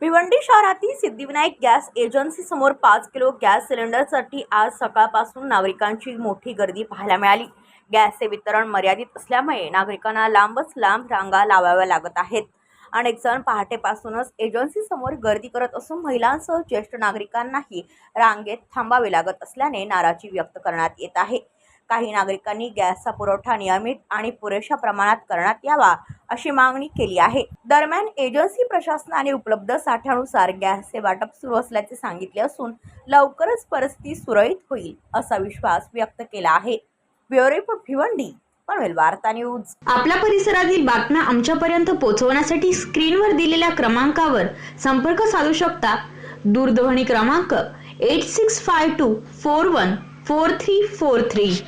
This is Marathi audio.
भिवंडी शहरातील सिद्धिविनायक गॅस एजन्सी समोर 5 किलो गॅस सिलेंडरसाठी आज सकाळपासून नागरिकांची मोठी गर्दी पाहायला मिळाली। गॅसचे वितरण मर्यादित असल्यामुळे नागरिकांना लांबच लांब रांगा लावाव्या लागत आहेत। अनेक जण पहाटेपासूनच एजन्सी समोर गर्दी करत असून महिलांसह ज्येष्ठ नागरिकांनाही रांगेत थांबावे लागत असल्याने नाराजी व्यक्त करण्यात येत आहे। काही नागरिकांनी गॅसचा पुरवठा नियमित आणि पुरेशा प्रमाणात करण्यात यावा अशी मागणी केली आहे। दरम्यान एजन्सी प्रशासनाने उपलब्ध साठ्यानुसार गॅसचे वाटप सुरू असल्याचे सांगितले असून लवकरच परिस्थिती सुरळीत होईल असा विश्वास व्यक्त केला आहे। ब्युरो रिपोर्ट भिवंडी पनवेल वार्ता न्यूज। आपल्या परिसरातील बातम्या आमच्यापर्यंत पोहोचवण्यासाठी स्क्रीनवर दिलेल्या क्रमांकावर संपर्क साधू शकता। दूरध्वनी क्रमांक 8652414343।